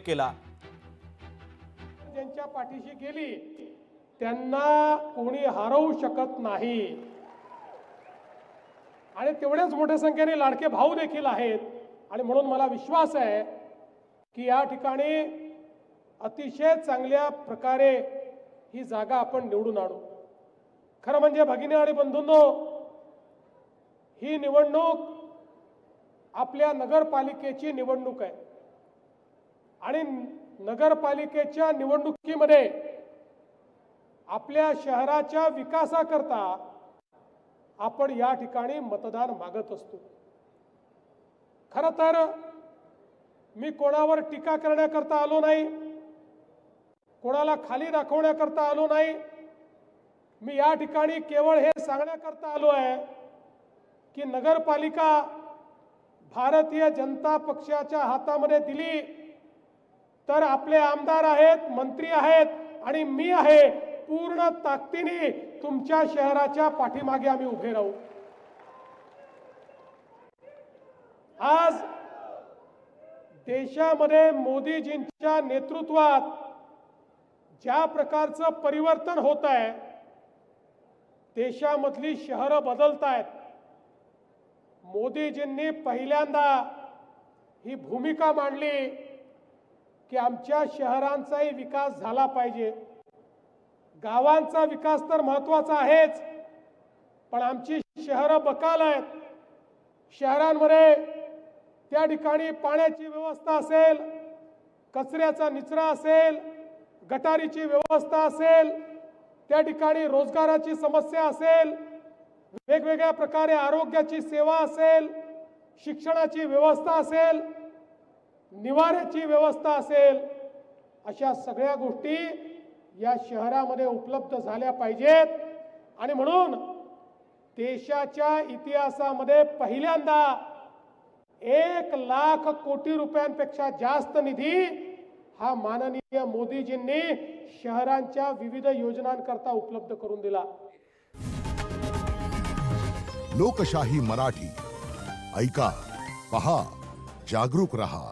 केला। ज्यांच्या पाठीशी गेली त्यांना कोणी हरवू शकत नाही आणि तेवढ्याच मोठ्या संख्येने लाडके भाऊ देखील आहेत आणि म्हणून मला विश्वास आहे की या ठिकाणी अतिशय चांगल्या प्रकारे ही जागा आपण निवडून आणू। खरं म्हणजे भगिनी आणि बंधूंनो, ही निवडणूक आपल्या नगरपालिकेची निवडणूक आहे आणि नगरपालिकेच्या निवडणुकीमध्ये आपल्या शहराच्या विकासाकरता आपण या ठिकाणी मतदान मागत असतो। खरं तर मी कोणावर टीका करण्याकरता आलो नाही, कोणाला खाली दाखवण्याकरता आलो नाही। मी या ठिकाणी केवळ हे सांगण्याकरता आलो आहे की नगरपालिका भारतीय जनता पक्षाच्या हातामध्ये दिली तर आपले आमदार आहेत, मंत्री आहेत आणि मी आहे, पूर्ण ताकदीने तुमच्या शहराच्या पाठीमागे आम्ही उभे राहू। आज देशामध्ये मोदीजींच्या नेतृत्वात ज्या प्रकारचं परिवर्तन होत आहे, देशामधली शहरं बदलत आहेत। मोदीजींनी पहिल्यांदा ही भूमिका मांडली की आमच्या शहरांचाही विकास झाला पाहिजे। गावांचा विकास तर महत्त्वाचा आहेच, पण आमची शहरं बकाल आहेत। शहरांमध्ये त्या ठिकाणी पाण्याची व्यवस्था असेल, कचऱ्याचा निचरा असेल, गटारीची व्यवस्था असेल, त्या ठिकाणी रोजगाराची समस्या असेल, वेगवेगळ्या प्रकारे आरोग्याची सेवा असेल, शिक्षणाची व्यवस्था असेल, निवाऱ्याची व्यवस्था असेल, अशा सगळ्या गोष्टी या शहरामध्ये उपलब्ध झाल्या पाहिजेत। आणि म्हणून देशाच्या इतिहासामध्ये पहिल्यांदा 1,00,000 कोटी रुपयांपेक्षा जास्त निधी हा माननीय मोदीजींनी शहरांच्या विविध योजनांकरता उपलब्ध करून दिला। लोकशाही मराठी ऐका, पहा, जागरूक रहा।